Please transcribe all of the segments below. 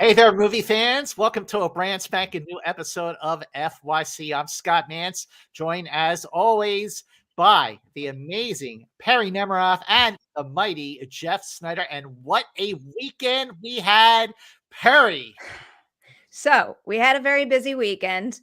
Hey there, movie fans. Welcome to a brand spanking new episode of FYC. I'm Scott Nance, joined as always by the amazing Perri Nemiroff and the mighty Jeff Snyder. And what a weekend we had, Perri. So we had a very busy weekend.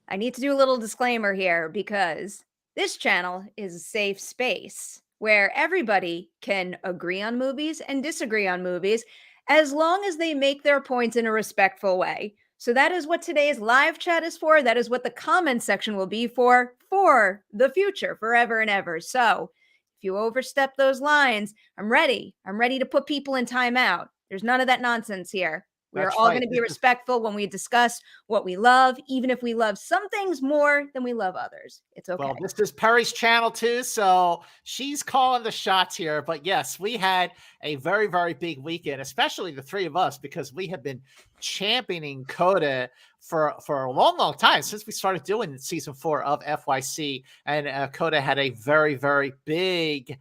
I need to do a little disclaimer here because this channel is a safe space where everybody can agree on movies and disagree on movies as long as they make their points in a respectful way. So that is what today's live chat is for. That is what the comment section will be for the future, forever and ever. So if you overstep those lines, I'm ready. I'm ready to put people in timeout. There's none of that nonsense here. We are all going to be respectful when we discuss what we love, even if we love some things more than we love others. It's okay. Well, this is Perri's channel too, so she's calling the shots here. But yes, we had a very, very big weekend, especially the three of us, because we have been championing CODA for a long, long time since we started doing season 4 of FYC. And CODA had a very, very big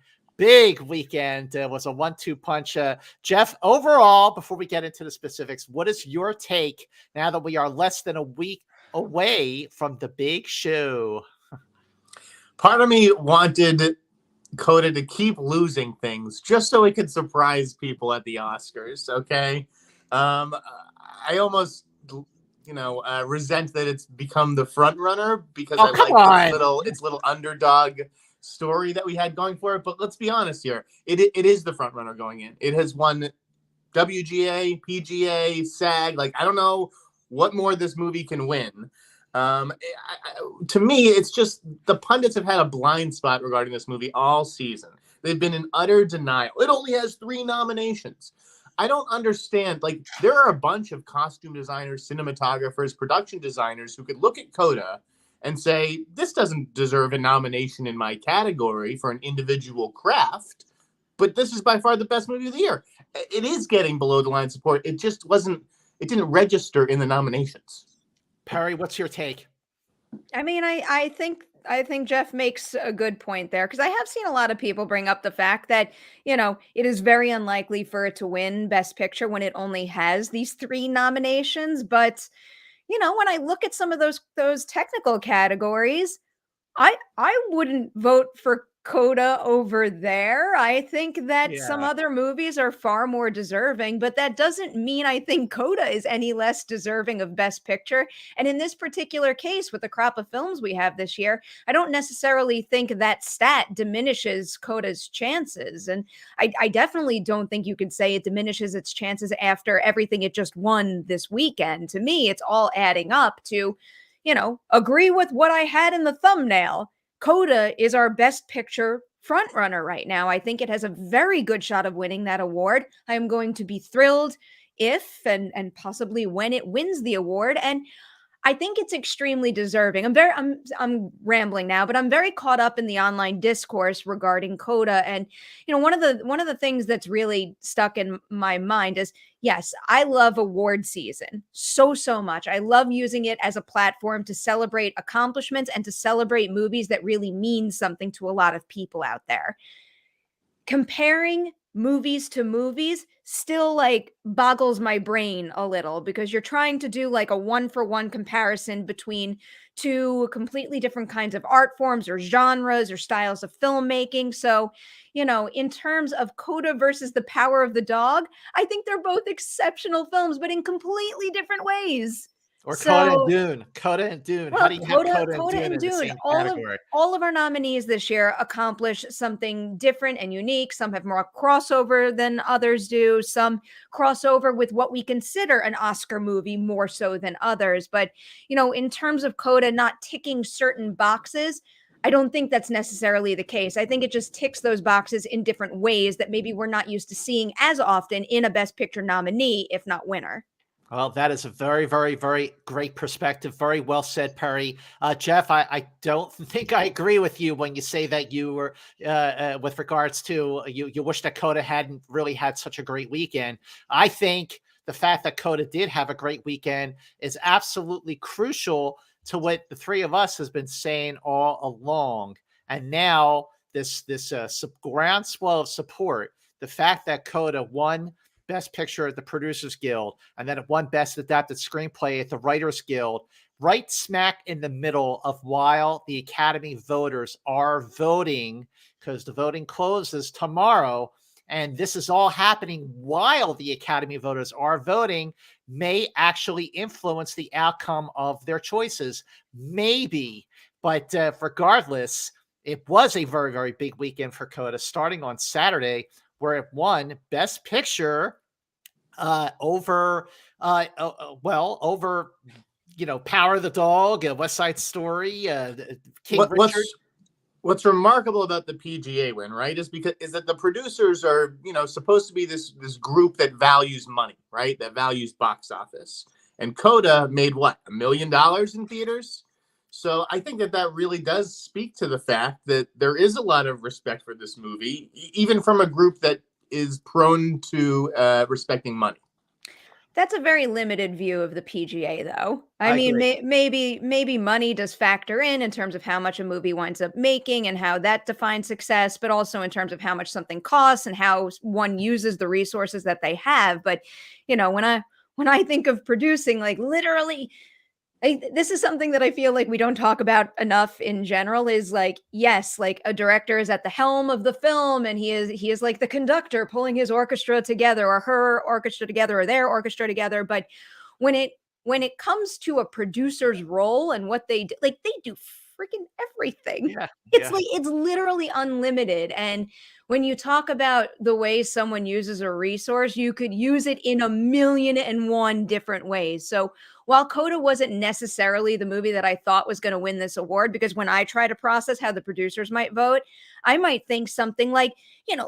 weekend. Was a 1-2 punch. Jeff, overall, before we get into the specifics, what is your take now that we are less than a week away from the big show? Part of me wanted CODA to keep losing things just so it could surprise people at the Oscars. Okay. I almost, resent that it's become the front runner because I like its little underdog story that we had going for it. But let's be honest here. It is the front runner going in. It has won WGA, PGA, SAG. Like, I don't know what more this movie can win. To me, it's just the pundits have had a blind spot regarding this movie all season. They've been in utter denial. It only has 3 nominations. I don't understand. Like, there are a bunch of costume designers, cinematographers, production designers who could look at CODA and say, this doesn't deserve a nomination in my category for an individual craft, but this is by far the best movie of the year. It is getting below the line support. It just wasn't, it didn't register in the nominations. Perri, what's your take? I mean, I think Jeff makes a good point there, because I have seen a lot of people bring up the fact that, it is very unlikely for it to win Best Picture when it only has these 3 nominations. But, when I look at some of those technical categories, I wouldn't vote for CODA over there. I think that some other movies are far more deserving, but that doesn't mean I think CODA is any less deserving of Best Picture. And in this particular case, with the crop of films we have this year, I don't necessarily think that stat diminishes CODA's chances. And I definitely don't think you could say it diminishes its chances after everything it just won this weekend. To me, it's all adding up to, agree with what I had in the thumbnail. CODA is our Best Picture frontrunner right now. I think it has a very good shot of winning that award. I am going to be thrilled if and possibly when it wins the award. And I think it's extremely deserving. I'm rambling now, but I'm very caught up in the online discourse regarding CODA. And, one of the things that's really stuck in my mind is, yes, I love award season so much. I love using it as a platform to celebrate accomplishments and to celebrate movies that really mean something to a lot of people out there. Comparing movies to movies still boggles my brain a little, because you're trying to do like a 1-for-1 comparison between 2 completely different kinds of art forms or genres or styles of filmmaking. So, in terms of CODA versus The Power of the Dog, I think they're both exceptional films, but in completely different ways. Or CODA and Dune. Well, How do you have CODA and Dune? in the same category? All of our nominees this year accomplish something different and unique. Some have more crossover than others do. Some crossover with what we consider an Oscar movie more so than others. But, in terms of CODA not ticking certain boxes, I don't think that's necessarily the case. I think it just ticks those boxes in different ways that maybe we're not used to seeing as often in a Best Picture nominee, if not winner. Well, that is a very, very, very great perspective. Very well said, Perri. Jeff, I don't think I agree with you when you say that you were, with regards to, you wish that CODA hadn't really had such a great weekend. I think the fact that CODA did have a great weekend is absolutely crucial to what the three of us has been saying all along. And now this groundswell of support, the fact that CODA won Best Picture at the Producers Guild, and then it won Best Adapted Screenplay at the Writers Guild, right smack in the middle of while the Academy voters are voting, because the voting closes tomorrow. And this is all happening while the Academy voters are voting, may actually influence the outcome of their choices. Maybe. But regardless, it was a very, very big weekend for CODA, starting on Saturday, where it won Best Picture over, over, Power of the Dog, West Side Story, King Richard. What's remarkable about the PGA win, right, is that the producers are, supposed to be this group that values money, right, that values box office. And CODA made what, $1 million in theaters? So I think that really does speak to the fact that there is a lot of respect for this movie, even from a group that is prone to respecting money. That's a very limited view of the PGA, though. I I mean, agree. maybe money does factor in terms of how much a movie winds up making and how that defines success, but also in terms of how much something costs and how one uses the resources that they have. But when I think of producing, like literally, this is something that I feel like we don't talk about enough in general, is like, yes, like a director is at the helm of the film and he is like the conductor pulling his orchestra together, or her orchestra together, or their orchestra together. But when it comes to a producer's role and what they do, like they do freaking everything. Yeah. It's like, it's literally unlimited. And when you talk about the way someone uses a resource, you could use it in 1,000,001 different ways. So while CODA wasn't necessarily the movie that I thought was going to win this award, because when I try to process how the producers might vote, I might think something like,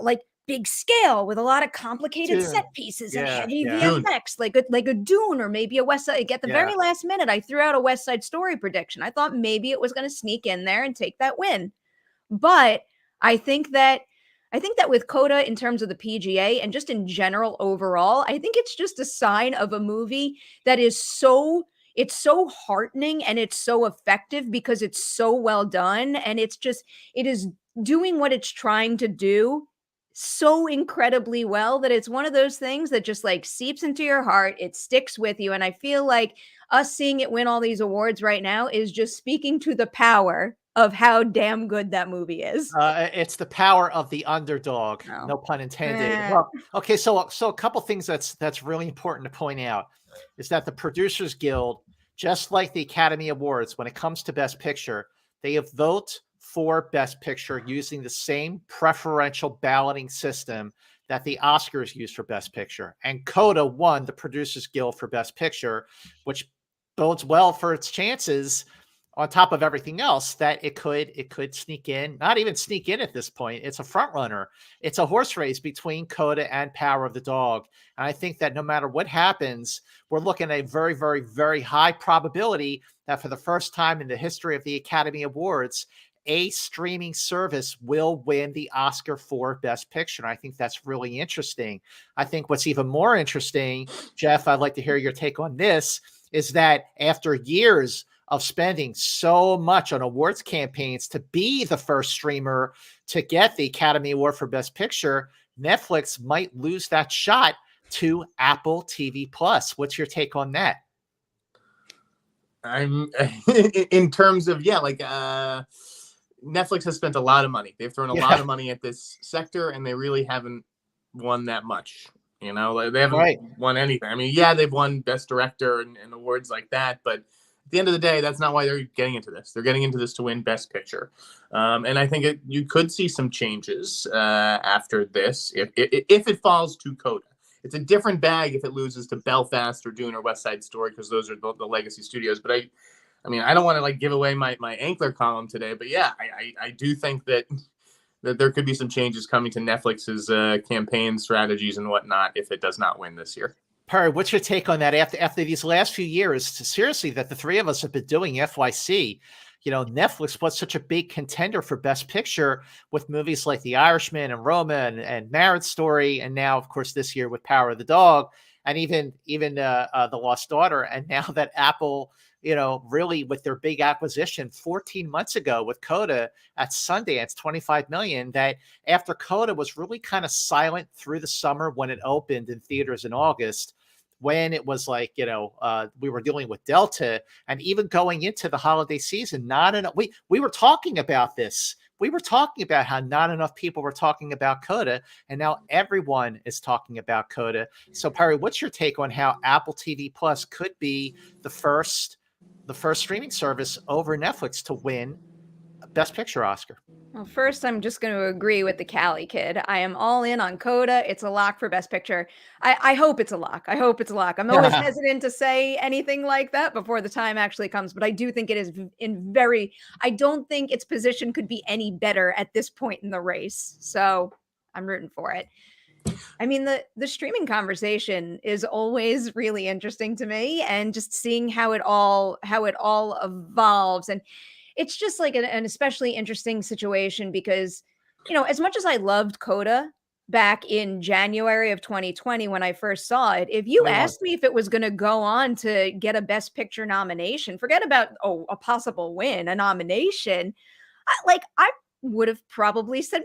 like big scale with a lot of complicated set pieces and Yeah. heavy Yeah. VFX, like a Dune, or maybe a West Side. At the very last minute, I threw out a West Side Story prediction. I thought maybe it was going to sneak in there and take that win. But I think that with CODA, in terms of the PGA and just in general overall, I think it's just a sign of a movie that is it's so heartening and it's so effective because it's so well done, and it is doing what it's trying to do so incredibly well that it's one of those things that just like seeps into your heart. It sticks with you. And I feel like us seeing it win all these awards right now is just speaking to the power of how damn good that movie is. It's the power of the underdog, No. no pun intended. Eh. Well, okay, so a couple things that's really important to point out is that the Producers Guild, just like the Academy Awards, when it comes to Best Picture, they vote for Best Picture using the same preferential balloting system that the Oscars use for Best Picture. And CODA won the Producers Guild for Best Picture, which bodes well for its chances, on top of everything else, that it could sneak in, not even sneak in at this point. It's a front runner. It's a horse race between CODA and Power of the Dog. And I think that no matter what happens, we're looking at a very, very, very high probability that for the first time in the history of the Academy Awards, a streaming service will win the Oscar for Best Picture. And I think that's really interesting. I think what's even more interesting, Jeff, I'd like to hear your take on this, is that after years of spending so much on awards campaigns to be the first streamer to get the Academy Award for Best Picture, Netflix might lose that shot to Apple TV Plus. What's your take on that? I'm in terms of, Netflix has spent a lot of money. They've thrown a lot of money at this sector, and they really haven't won that much. They haven't won anything. I mean, they've won Best Director and awards like that, but at the end of the day, that's not why they're getting into this. They're getting into this to win Best Picture. And I think you could see some changes after this if it falls to CODA. It's a different bag if it loses to Belfast or Dune or West Side Story, because those are the legacy studios. But I mean, I don't want to give away my Ankler column today, but I do think that there could be some changes coming to Netflix's campaign strategies and whatnot if it does not win this year. Perri, what's your take on that after these last few years, seriously, that the three of us have been doing FYC? Netflix was such a big contender for Best Picture with movies like The Irishman and Roma and Marriage Story, and now, of course, this year with Power of the Dog, and even The Lost Daughter. And now that Apple really with their big acquisition 14 months ago with CODA at Sundance, 25 million, that after CODA was really kind of silent through the summer when it opened in theaters in August, when it was like, we were dealing with Delta, and even going into the holiday season, not enough. We were talking about this. We were talking about how not enough people were talking about CODA, and now everyone is talking about CODA. So, Perri, what's your take on how Apple TV Plus could be the first streaming service over Netflix to win a Best Picture Oscar? Well, first, I'm just going to agree with the Cali kid. I am all in on CODA. It's a lock for Best Picture. I hope it's a lock. I hope it's a lock. I'm always hesitant to say anything like that before the time actually comes, but I do think it is I don't think its position could be any better at this point in the race. So I'm rooting for it. I mean, the streaming conversation is always really interesting to me, and just seeing how it all evolves. And it's just like an especially interesting situation because, as much as I loved Coda back in January of 2020 when I first saw it, if you asked me if it was going to go on to get a Best Picture nomination, forget about a possible win, a nomination, I would have probably said,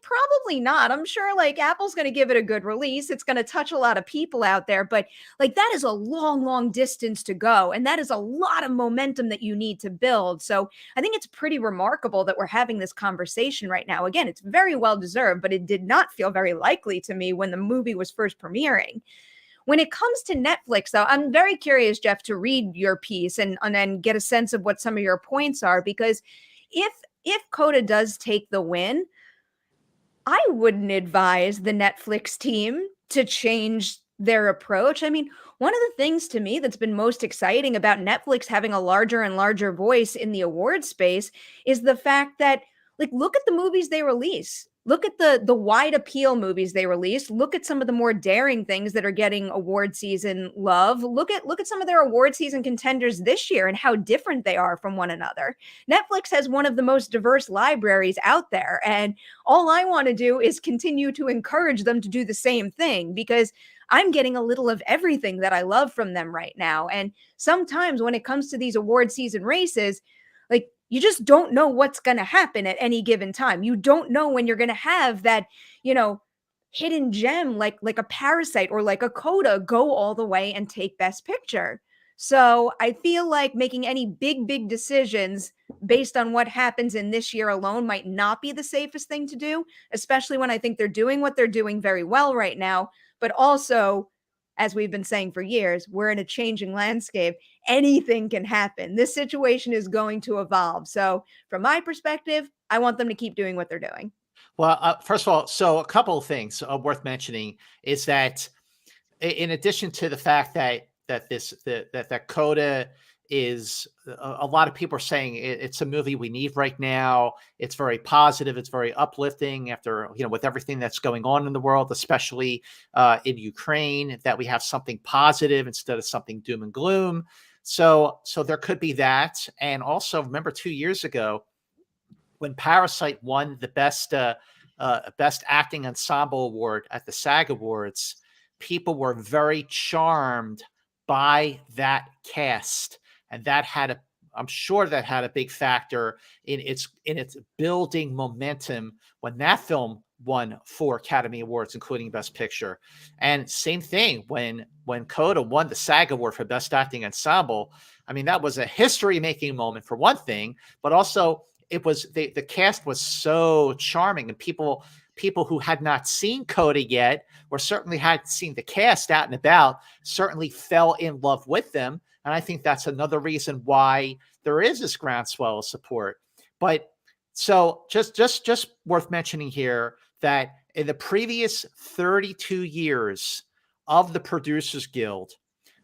probably not. I'm sure like Apple's going to give it a good release. It's going to touch a lot of people out there, but like that is a long, long distance to go. And that is a lot of momentum that you need to build. So I think it's pretty remarkable that we're having this conversation right now. Again, it's very well deserved, but it did not feel very likely to me when the movie was first premiering. When it comes to Netflix, though, I'm very curious, Jeff, to read your piece and then get a sense of what some of your points are, because if CODA does take the win, I wouldn't advise the Netflix team to change their approach. I mean, one of the things to me that's been most exciting about Netflix having a larger and larger voice in the award space is the fact that, like, look at the movies they release. Look at the wide appeal movies they release. Look at some of the more daring things that are getting award season love. Look at some of their award season contenders this year and how different they are from one another. Netflix has one of the most diverse libraries out there, and all I want to do is continue to encourage them to do the same thing, because I'm getting a little of everything that I love from them right now. And sometimes when it comes to these award season races, like, you just don't know what's going to happen at any given time. You don't know when you're going to have that, hidden gem like a Parasite or like a Coda go all the way and take Best Picture. So I feel like making any big decisions based on what happens in this year alone might not be the safest thing to do, especially when I think they're doing what they're doing very well right now. But also, as we've been saying for years, we're in a changing landscape. Anything can happen. This situation is going to evolve. So from my perspective, I want them to keep doing what they're doing. Well, first of all, so a couple of things worth mentioning is that in addition to the fact that CODA is a lot of people are saying it's a movie we need right now. It's very positive. It's very uplifting after, with everything that's going on in the world, especially in Ukraine, that we have something positive instead of something doom and gloom. So there could be that. And also remember 2 years ago when Parasite won the best acting ensemble award at the SAG Awards, people were very charmed by that cast. And I'm sure that had a big factor in its building momentum when that film won 4 Academy Awards, including Best Picture. And same thing when CODA won the SAG Award for Best Acting Ensemble. I mean, that was a history-making moment for one thing, but also it was the cast was so charming, and people who had not seen CODA yet, or certainly hadn't seen the cast out and about, certainly fell in love with them. And I think that's another reason why there is this groundswell of support. But so just worth mentioning here that in the previous 32 years of the Producers Guild,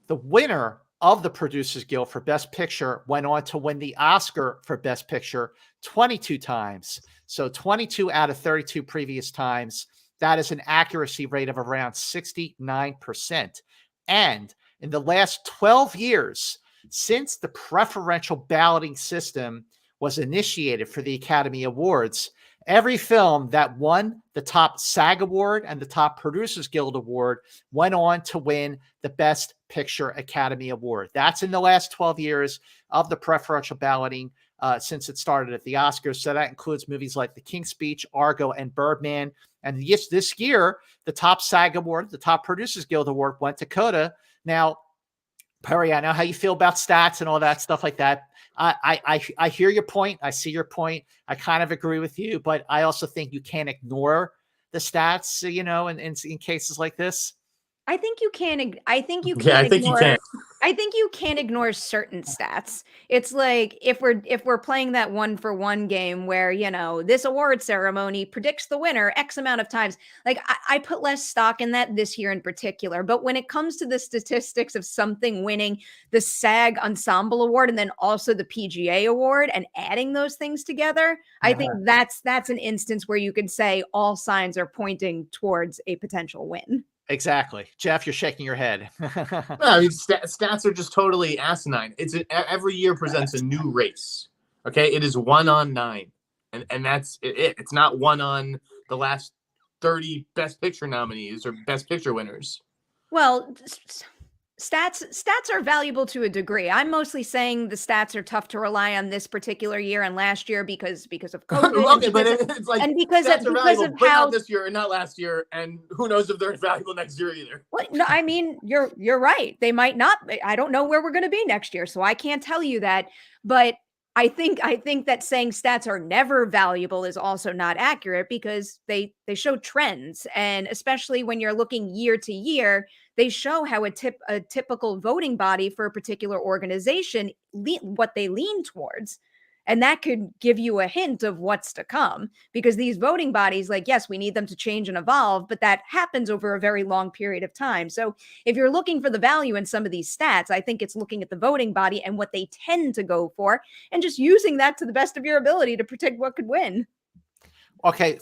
the winner of the Producers Guild for Best Picture went on to win the Oscar for Best Picture 22 times. So 22 out of 32 previous times. That is an accuracy rate of around 69%. And in the last 12 years, since the preferential balloting system was initiated for the Academy Awards, every film that won the top SAG Award and the top Producers Guild Award went on to win the Best Picture Academy Award. That's in the last 12 years of the preferential balloting since it started at the Oscars. So that includes movies like The King's Speech, Argo, and Birdman. And yes, this year, the top SAG Award, the top Producers Guild Award went to CODA. Now, Perri, I know how you feel about stats and all that stuff like that. I hear your point. I see your point. I kind of agree with you, but I also think you can't ignore the stats, in cases like this. I think you can. I think you Yeah, can't I think you ignore. can. I think you can't ignore certain stats. It's like if we're playing that 1-for-1 game where this award ceremony predicts the winner X amount of times. Like I put less stock in that this year in particular. But when it comes to the statistics of something winning the SAG Ensemble Award and then also the PGA Award and adding those things together, I think that's an instance where you could say all signs are pointing towards a potential win. Exactly. Jeff, you're shaking your head. No, I mean, stats are just totally asinine. Every year presents a new race. Okay, it is 1 on 9, and that's it. It's not 1 on the last 30 Best Picture nominees or Best Picture winners. Well, stats are valuable to a degree. I'm mostly saying the stats are tough to rely on this particular year and last year because of COVID. Okay, but it's like stats are valuable, but not this year and not last year, and who knows if they're valuable next year either. Well, no, I mean, you're right. They might not. I don't know where we're going to be next year, so I can't tell you that. But I think that saying stats are never valuable is also not accurate because they show trends, and especially when you're looking year to year, they show how a typical voting body for a particular organization what they lean towards. And that could give you a hint of what's to come because these voting bodies, like, yes, we need them to change and evolve, but that happens over a very long period of time. So if you're looking for the value in some of these stats, I think it's looking at the voting body and what they tend to go for and just using that to the best of your ability to predict what could win. Okay.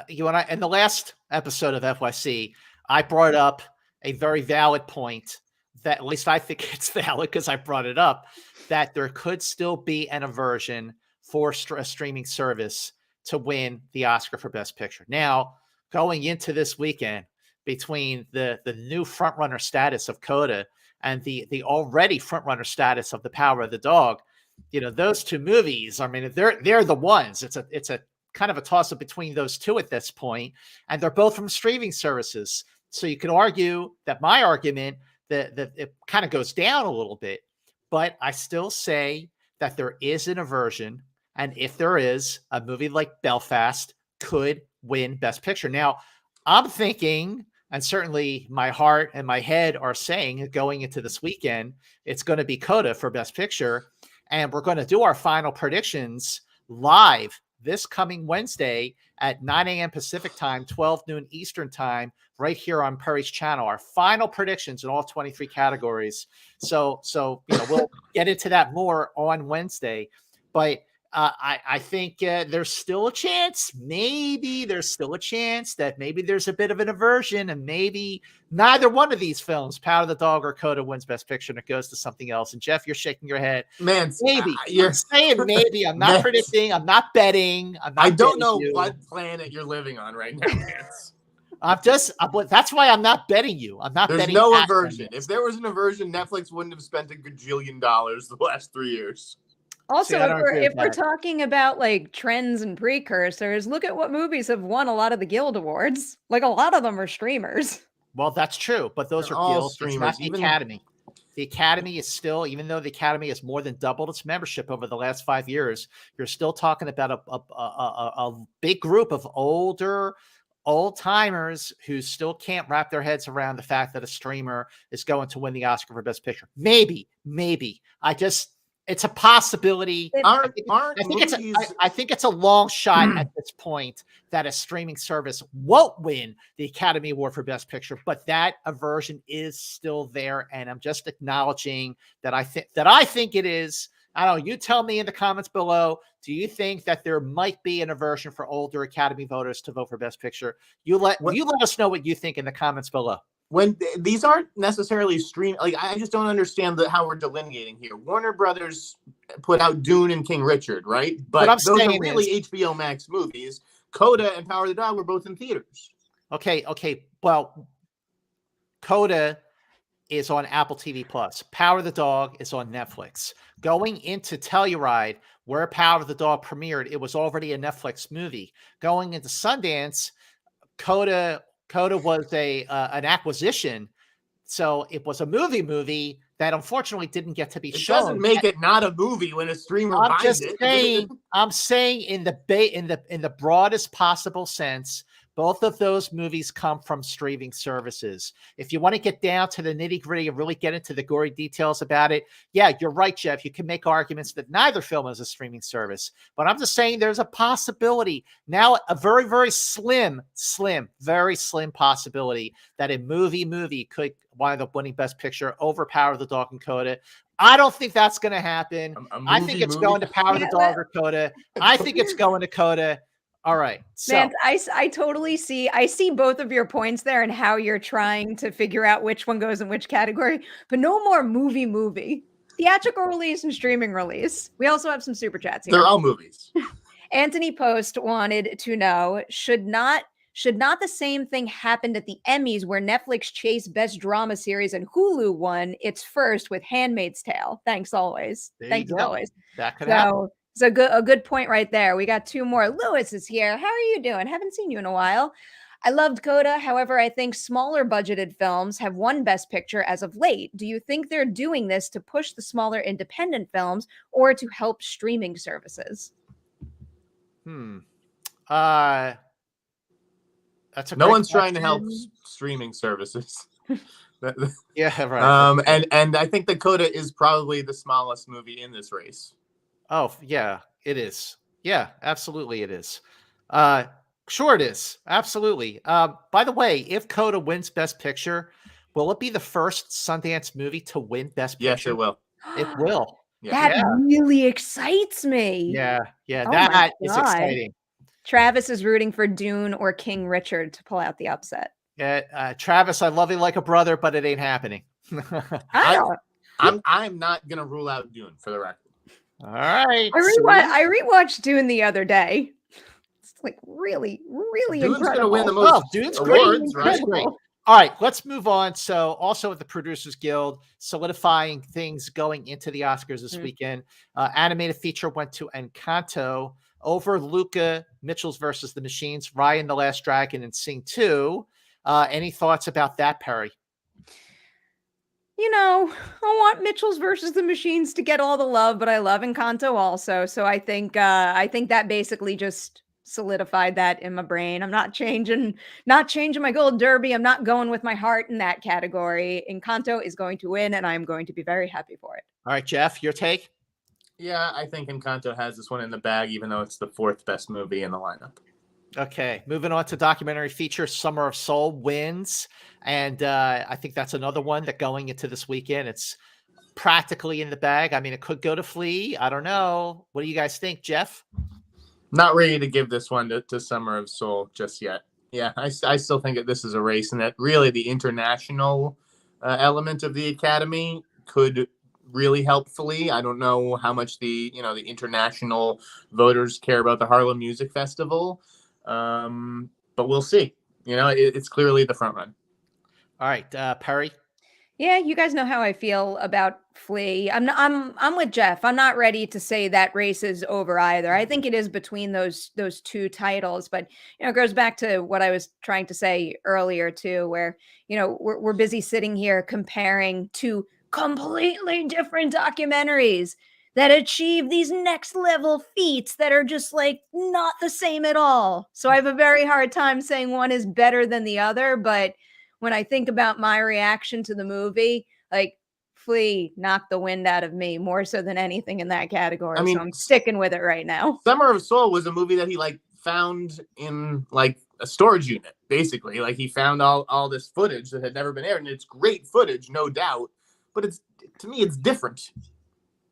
You and I, in the last episode of FYC, I brought up a very valid point that at least I think it's valid because I brought it up, that there could still be an aversion for a streaming service to win the Oscar for Best Picture. Now, going into this weekend, between the new frontrunner status of CODA and the already frontrunner status of The Power of the Dog, those two movies, I mean, they're the ones. It's a kind of a toss-up between those two at this point, and they're both from streaming services. So you could argue that my argument that it kind of goes down a little bit, but I still say that there is an aversion, and if there is, a movie like Belfast could win Best Picture. Now, I'm thinking, and certainly my heart and my head are saying going into this weekend, it's going to be CODA for Best Picture, and we're going to do our final predictions live this coming Wednesday at 9 a.m. Pacific time, 12 noon Eastern time, right here on Perri's channel. Our final predictions in all 23 categories. So we'll get into that more on Wednesday. But I think there's still a chance. Maybe there's still a chance that maybe there's a bit of an aversion, and maybe neither one of these films, Power of the Dog or CODA, wins Best Picture, and it goes to something else. And Jeff, you're shaking your head. Man, maybe you're saying maybe. I'm not predicting. I'm not betting. I don't know what planet you're living on right now, Lance. That's why I'm not betting you. I'm not There's betting. no aversion. If there was an aversion, Netflix wouldn't have spent $1 gajillion the last 3 years. Also, if we're talking about like trends and precursors, look at what movies have won a lot of the Guild Awards. Like a lot of them are streamers. Well, that's true, but those are all streamers. It's not the Academy. The Academy is still, even though the Academy has more than doubled its membership over the last 5 years, you're still talking about a big group of old timers who still can't wrap their heads around the fact that a streamer is going to win the Oscar for Best Picture. Maybe. It's a possibility. I think it's a long shot at this point that a streaming service won't win the Academy Award for Best Picture, but that aversion is still there, and I'm just acknowledging that I think it is. I don't know. You tell me in the comments below. Do you think that there might be an aversion for older Academy voters to vote for Best Picture? You let us know what you think in the comments below. when these aren't necessarily stream, like I just don't understand how we're delineating here. Warner Brothers put out Dune and King Richard, right? What I'm But those are saying really is, HBO Max movies. CODA and Power of the Dog were both in theaters. okay, well, CODA is on Apple TV Plus. Power of the Dog is on Netflix. Going into Telluride, where Power of the Dog premiered, it was already a Netflix movie. Going into Sundance, CODA was an acquisition, so it was a movie that unfortunately didn't get to be It shown. doesn't make it not a movie when a streamer buys it. I'm saying in the broadest possible sense, both of those movies come from streaming services. If you want to get down to the nitty-gritty and really get into the gory details about it, yeah, you're right, Jeff. You can make arguments that neither film is a streaming service. But I'm just saying there's a possibility now, a very, very very slim possibility that a movie could wind up winning Best Picture over Power of the Dog and CODA. I don't think that's going to happen. I think it's going to Power of the Dog or CODA. I think it's going to CODA. All right. So, man, I totally see. I see both of your points there and how you're trying to figure out which one goes in which category. But no more movie. Theatrical release and streaming release. We also have some super chats here. They're all movies. Anthony Post wanted to know, should not the same thing happen at the Emmys where Netflix chased Best Drama Series and Hulu won its first with Handmaid's Tale? Thanks always. Thanks always. That could happen. It's a good point right there. We got two more. Lewis is here. How are you doing? Haven't seen you in a while. I loved CODA. However, I think smaller budgeted films have won Best Picture as of late. Do you think they're doing this to push the smaller independent films or to help streaming services? That's a no one's question. trying to help streaming services. Yeah, right. And I think the CODA is probably the smallest movie in this race. Oh, yeah, it is. Yeah, absolutely it is. Sure it is. Absolutely. By the way, if CODA wins Best Picture, will it be the first Sundance movie to win Best Picture? Yes, it will. It will. That really excites me. Yeah, Oh that is exciting. Travis is rooting for Dune or King Richard to pull out the upset. Travis, I love you like a brother, but it ain't happening. I'm not gonna rule out Dune for the record. All right. I rewatched Dune the other day. It's like really Dune's incredible. gonna win the most Dune's awards, great. right? All right, let's move on. So, also at the Producers Guild, solidifying things going into the Oscars this weekend. Animated feature went to Encanto over Luca, Mitchell's versus the Machines, Raya and the Last Dragon, and Sing 2. Any thoughts about that, Perri? You know, I want Mitchell's versus the Machines to get all the love, but I love Encanto also. So I think that basically just solidified that in my brain. I'm not changing my gold derby. I'm not going with my heart in that category. Encanto is going to win, and I'm going to be very happy for it. All right, Jeff, your take? Yeah, I think Encanto has this one in the bag, even though it's the fourth best movie in the lineup. Okay, moving on to documentary feature, Summer of Soul wins. And I think that's another one that going into this weekend, it's practically in the bag. I mean, it could go to Flea. I don't know. What do you guys think, Jeff? Not ready to give this one to Summer of Soul just yet. Yeah, I still think that this is a race, and that really the international element of the Academy could really help Flea. I don't know how much the international voters care about the Harlem Music Festival. But we'll see. It's clearly the front run. All right, Perri. Yeah, you guys know how I feel about Flea. I'm with Jeff. I'm not ready to say that race is over either. I think it is between those two titles, but it goes back to what I was trying to say earlier too, where we're busy sitting here comparing two completely different documentaries that achieve these next level feats that are just like not the same at all. So I have a very hard time saying one is better than the other. But when I think about my reaction to the movie, like Flea knocked the wind out of me more so than anything in that category. I mean, so I'm sticking with it right now. Summer of Soul was a movie that he found in a storage unit, basically. He found all this footage that had never been aired, and it's great footage, no doubt. But to me, it's different.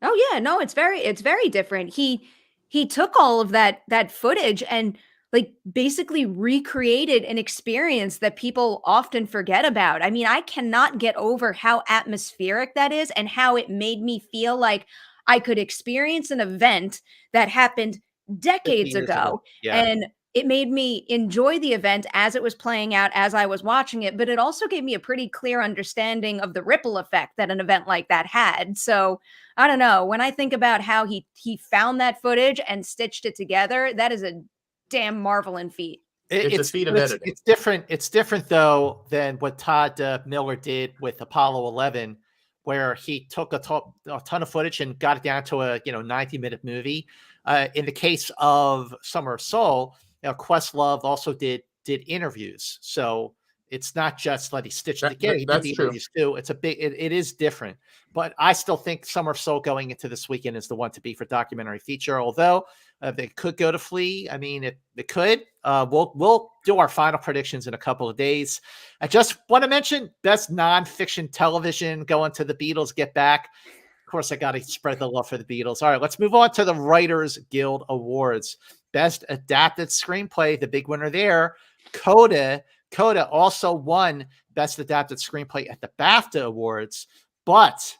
Oh yeah, no, it's very different. He took all of that footage and like basically recreated an experience that people often forget about. I mean, I cannot get over how atmospheric that is and how it made me feel like I could experience an event that happened 50 decades years ago. ago. Yeah. And it made me enjoy the event as it was playing out, as I was watching it, but it also gave me a pretty clear understanding of the ripple effect that an event like that had. So I don't know. When I think about how he found that footage and stitched it together, that is a damn marveling feat. It's a feat of editing. It's different. It's different though than what Todd Miller did with Apollo 11, where he took a ton of footage and got it down to a 90-minute movie. In the case of Summer of Soul, Questlove also did interviews, so it's not just like he stitched it together. He did the interviews too. It's a big. It is different, but I still think Summer of Soul going into this weekend is the one to be for documentary feature. Although they could go to Flea. I mean, it could. We'll do our final predictions in a couple of days. I just want to mention best nonfiction television going to the Beatles Get Back. Of course, I got to spread the love for the Beatles. All right, let's move on to the Writers Guild Awards. Best Adapted Screenplay, the big winner there, CODA. CODA also won Best Adapted Screenplay at the BAFTA Awards. But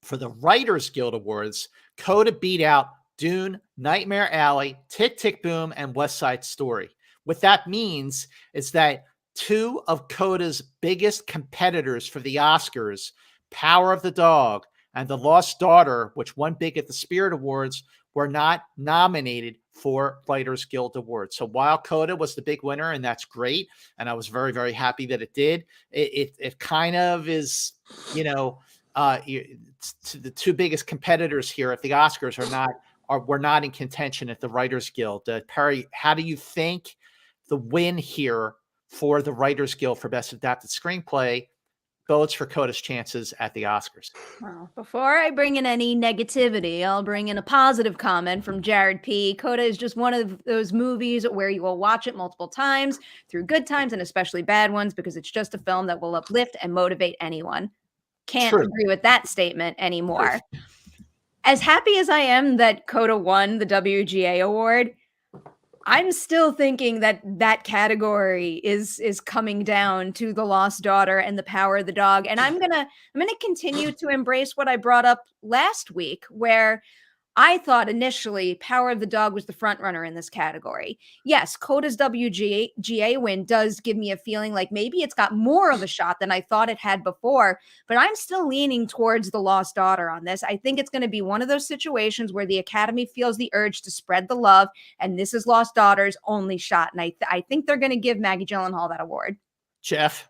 for the Writers Guild Awards, CODA beat out Dune, Nightmare Alley, Tick, Tick, Boom, and West Side Story. What that means is that two of CODA's biggest competitors for the Oscars, Power of the Dog and The Lost Daughter, which won big at the Spirit Awards, were not nominated for Writers Guild Awards. So while CODA was the big winner, and that's great, and I was very, very happy that it did, it kind of is, the two biggest competitors here at the Oscars were not in contention at the Writers Guild. Perri, how do you think the win here for the Writers Guild for Best Adapted Screenplay bodes for CODA's chances at the Oscars? Well, before I bring in any negativity, I'll bring in a positive comment from Jared P. CODA is just one of those movies where you will watch it multiple times through good times and especially bad ones because it's just a film that will uplift and motivate anyone. Can't agree with that statement anymore. As happy as I am that CODA won the WGA award, I'm still thinking that that category is coming down to The Lost Daughter and The Power of the Dog. And I'm gonna continue to embrace what I brought up last week, where I thought initially Power of the Dog was the front runner in this category. Yes, CODA's WGA win does give me a feeling like maybe it's got more of a shot than I thought it had before, but I'm still leaning towards The Lost Daughter on this. I think it's going to be one of those situations where the Academy feels the urge to spread the love, and this is Lost Daughter's only shot. And I think they're going to give Maggie Gyllenhaal that award. Jeff?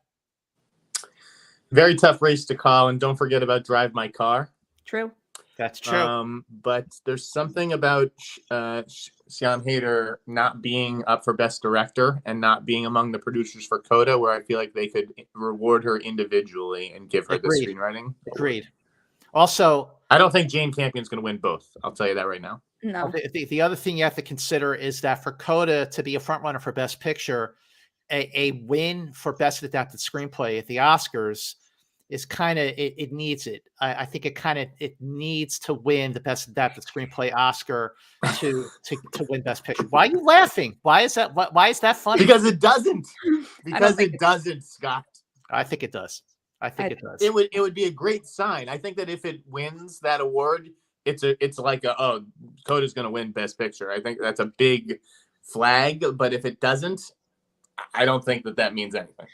Very tough race to call, and don't forget about Drive My Car. True. That's true. But there's something about Sian Heder not being up for Best Director and not being among the producers for CODA, where I feel like they could reward her individually and give her the screenwriting. Agreed. Also, I don't think Jane Campion's going to win both. I'll tell you that right now. No. The other thing you have to consider is that for CODA to be a frontrunner for Best Picture, a win for Best Adapted Screenplay at the Oscars is kind of it needs it. I think it needs to win the Best Adapted Screenplay Oscar to win Best Picture. Why are you laughing? Why is that? Why is that funny? Because it doesn't. Because it doesn't, Scott. I think it does. I think it does. It would be a great sign. I think that if it wins that award, it's like CODA's going to win Best Picture. I think that's a big flag. But if it doesn't, I don't think that means anything.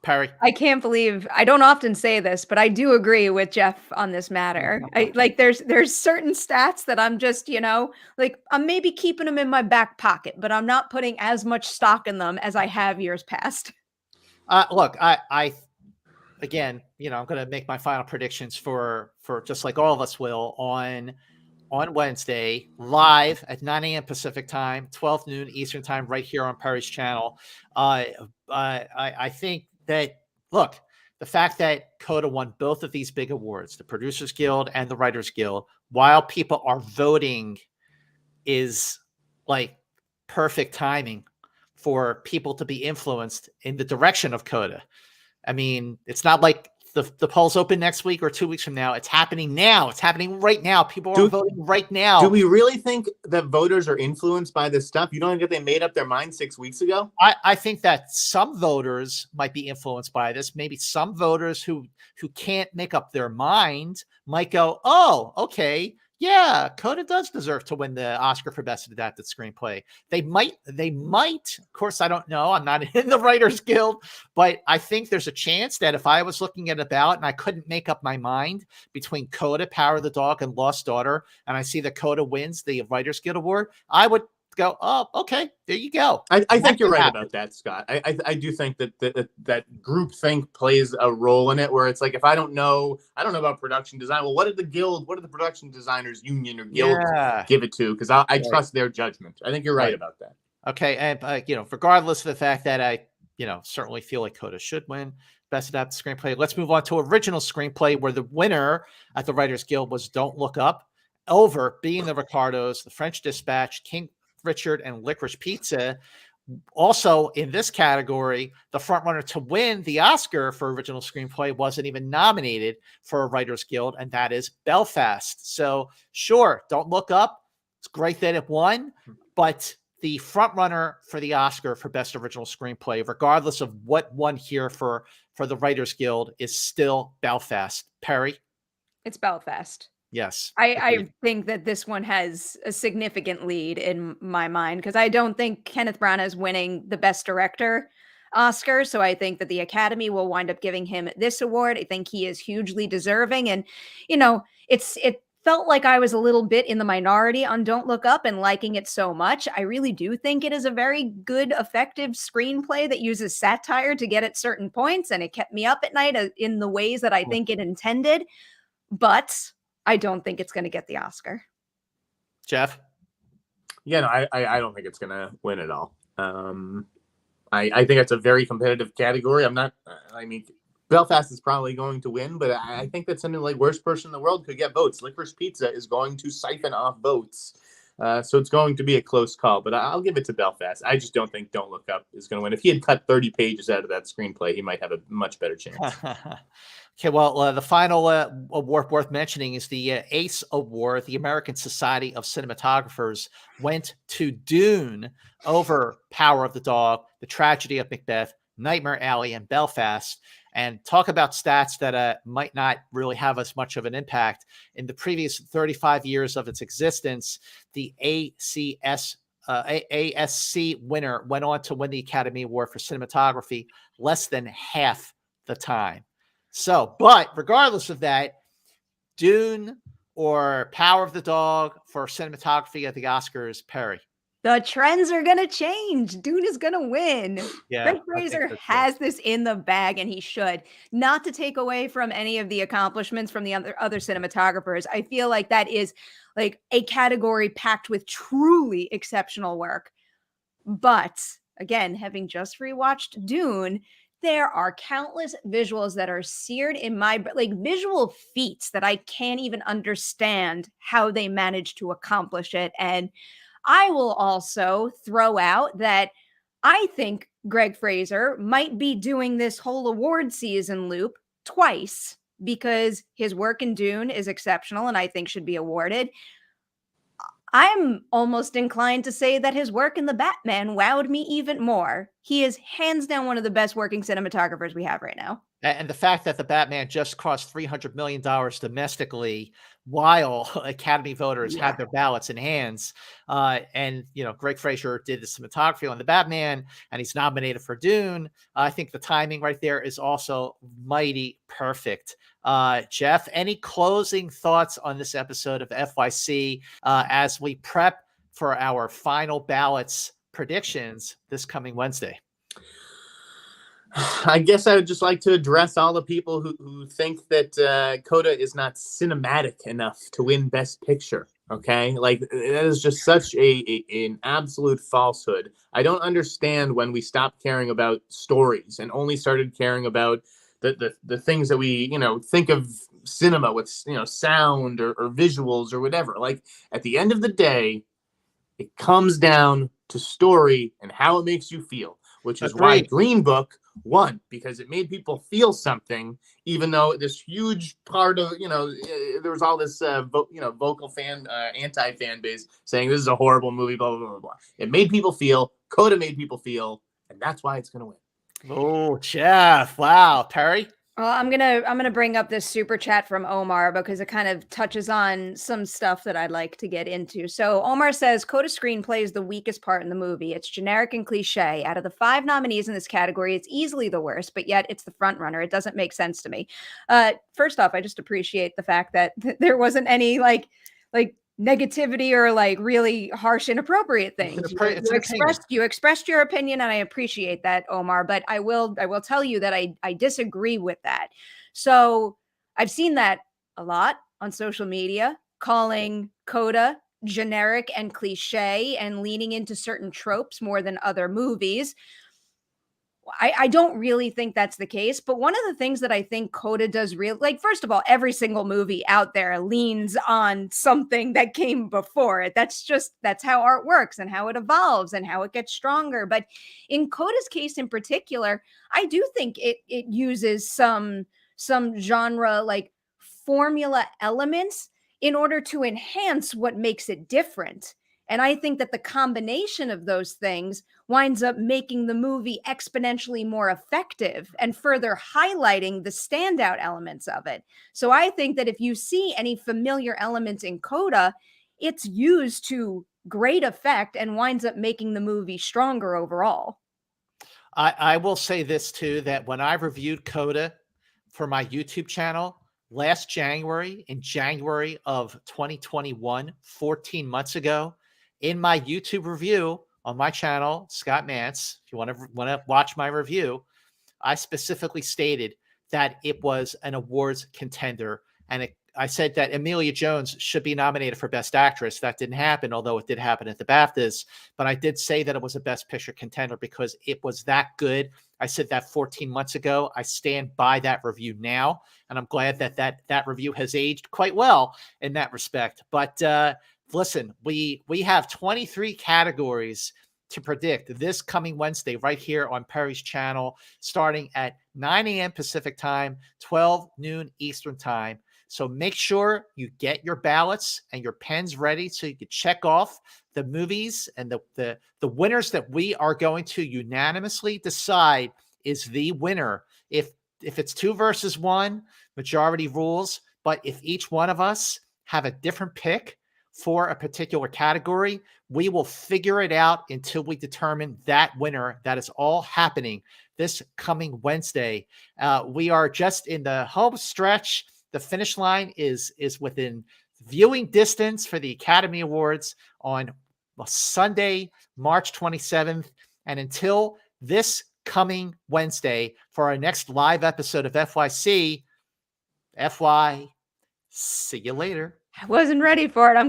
Perri? I can't believe I don't often say this, but I do agree with Jeff on this matter. There's certain stats that I'm just, I'm maybe keeping them in my back pocket, but I'm not putting as much stock in them as I have years past. Look, I again, I'm going to make my final predictions for just like all of us will on Wednesday, live at 9 a.m. Pacific time, 12 noon Eastern time, right here on Perri's channel. I think that, look, the fact that CODA won both of these big awards, the Producers Guild and the Writers Guild, while people are voting, is like perfect timing for people to be influenced in the direction of CODA. I mean, it's not like the polls open next week or 2 weeks from now. It's happening now. It's happening right now. People are voting right now. Do we really think that voters are influenced by this stuff? You don't think they made up their mind 6 weeks ago? I think that some voters might be influenced by this. Maybe some voters who can't make up their mind might go, oh, okay, yeah, CODA does deserve to win the Oscar for Best Adapted Screenplay. They might. Of course, I don't know. I'm not in the Writers Guild, but I think there's a chance that if I was looking at a ballot and I couldn't make up my mind between CODA, Power of the Dog, and Lost Daughter, and I see that CODA wins the Writers Guild Award, I would go, oh, okay, there you go. I think you're right about that, Scott. I do think that group think plays a role in it, where it's like, if I don't know about production design, well, what did the production designers union or guild give it to? Because I trust their judgment. I think you're right about that. Okay, and regardless of the fact that I certainly feel like CODA should win Best Adapted Screenplay, let's move on to Original Screenplay, where the winner at the Writers Guild was Don't Look Up, over Being the Ricardos, The French Dispatch, King Richard, and Licorice Pizza. Also in this category, the frontrunner to win the Oscar for Original Screenplay wasn't even nominated for a Writers Guild, and that is Belfast. So sure, Don't Look Up, it's great that it won, but the frontrunner for the Oscar for Best Original Screenplay, regardless of what won here for the Writers Guild, is still Belfast. Perri? It's Belfast. Yes. I think that this one has a significant lead in my mind, because I don't think Kenneth Branagh is winning the Best Director Oscar. So I think that the Academy will wind up giving him this award. I think he is hugely deserving. And, it felt like I was a little bit in the minority on Don't Look Up and liking it so much. I really do think it is a very good, effective screenplay that uses satire to get at certain points. And it kept me up at night in the ways that I think it intended. But I don't think it's going to get the Oscar. Jeff? Yeah, no, I don't think it's going to win at all. I think it's a very competitive category. Belfast is probably going to win, but I think that something like Worst Person in the World could get votes. Licorice Pizza is going to siphon off votes. So it's going to be a close call, but I'll give it to Belfast. I just don't think Don't Look Up is going to win. If he had cut 30 pages out of that screenplay, he might have a much better chance. Okay, well, the final award worth mentioning is the ACE Award. The American Society of Cinematographers went to Dune over Power of the Dog, The Tragedy of Macbeth, Nightmare Alley, and Belfast. And talk about stats that might not really have as much of an impact. In the previous 35 years of its existence, the ASC winner went on to win the Academy Award for Cinematography less than half the time. So, but regardless of that, Dune or Power of the Dog for cinematography at the Oscars, Perri? The trends are going to change. Dune is going to win. Yeah, Greg Fraser has this in the bag, and he should. Not to take away from any of the accomplishments from the other cinematographers. I feel like that is like a category packed with truly exceptional work. But again, having just rewatched Dune, there are countless visuals that are seared in my, visual feats that I can't even understand how they managed to accomplish it. And I will also throw out that I think Greg Fraser might be doing this whole award season loop twice, because his work in Dune is exceptional and I think should be awarded. I'm almost inclined to say that his work in The Batman wowed me even more. He is hands down one of the best working cinematographers we have right now. And the fact that The Batman just cost $300 million domestically while Academy voters had their ballots in hands. And, Greg Fraser did the cinematography on The Batman, and he's nominated for Dune. I think the timing right there is also mighty perfect. Jeff, any closing thoughts on this episode of FYC as we prep for our final ballots predictions this coming Wednesday? I guess I would just like to address all the people who think that CODA is not cinematic enough to win Best Picture. Okay, like that is just such an absolute falsehood. I don't understand when we stopped caring about stories and only started caring about the things that we think of cinema with sound or visuals or whatever. Like at the end of the day, it comes down to story and how it makes you feel, which is why Green Book One, because it made people feel something, even though this huge part of, there was all this, vocal fan, anti-fan base saying this is a horrible movie, blah, blah, blah, blah. It made people feel, CODA made people feel, and that's why it's going to win. Oh, Jeff. Wow. Perry? Well, I'm gonna bring up this super chat from Omar because it kind of touches on some stuff that I'd like to get into. So Omar says, "CODA screenplay is the weakest part in the movie. It's generic and cliche. Out of the 5 nominees in this category, it's easily the worst, but yet it's the front runner. It doesn't make sense to me." First off, I just appreciate the fact that there wasn't any like negativity or like really harsh, inappropriate things. You expressed your opinion, and I appreciate that, Omar. But I will tell you that I disagree with that. So I've seen that a lot on social media, calling CODA generic and cliche and leaning into certain tropes more than other movies. I don't really think that's the case, but one of the things that I think CODA does first of all, every single movie out there leans on something that came before it. That's how art works and how it evolves and how it gets stronger. But in CODA's case in particular, I do think it uses some genre like formula elements in order to enhance what makes it different. And I think that the combination of those things winds up making the movie exponentially more effective and further highlighting the standout elements of it. So I think that if you see any familiar elements in CODA, it's used to great effect and winds up making the movie stronger overall. I will say this too, that when I reviewed CODA for my YouTube channel last January, in January of 2021, 14 months ago, in my YouTube review on my channel, Scott Mance, if you want to watch my review, I specifically stated that it was an awards contender. And I said that Emilia Jones should be nominated for Best Actress. That didn't happen, although it did happen at the BAFTAs. But I did say that it was a Best Picture contender because it was that good. I said that 14 months ago. I stand by that review now. And I'm glad that review has aged quite well in that respect. But listen, we have 23 categories to predict this coming Wednesday right here on Perry's channel, starting at 9 a.m. Pacific time, 12 noon Eastern time. So make sure you get your ballots and your pens ready so you can check off the movies and the winners that we are going to unanimously decide is the winner. If it's 2 versus 1, majority rules. But if each one of us have a different pick for a particular category, we will figure it out until we determine that winner. That is all happening this coming Wednesday. We are just in the home stretch. The finish line is within viewing distance for the Academy Awards on Sunday, March 27th. And until this coming Wednesday for our next live episode of FYC, FY, see you later. I wasn't ready for it. I'm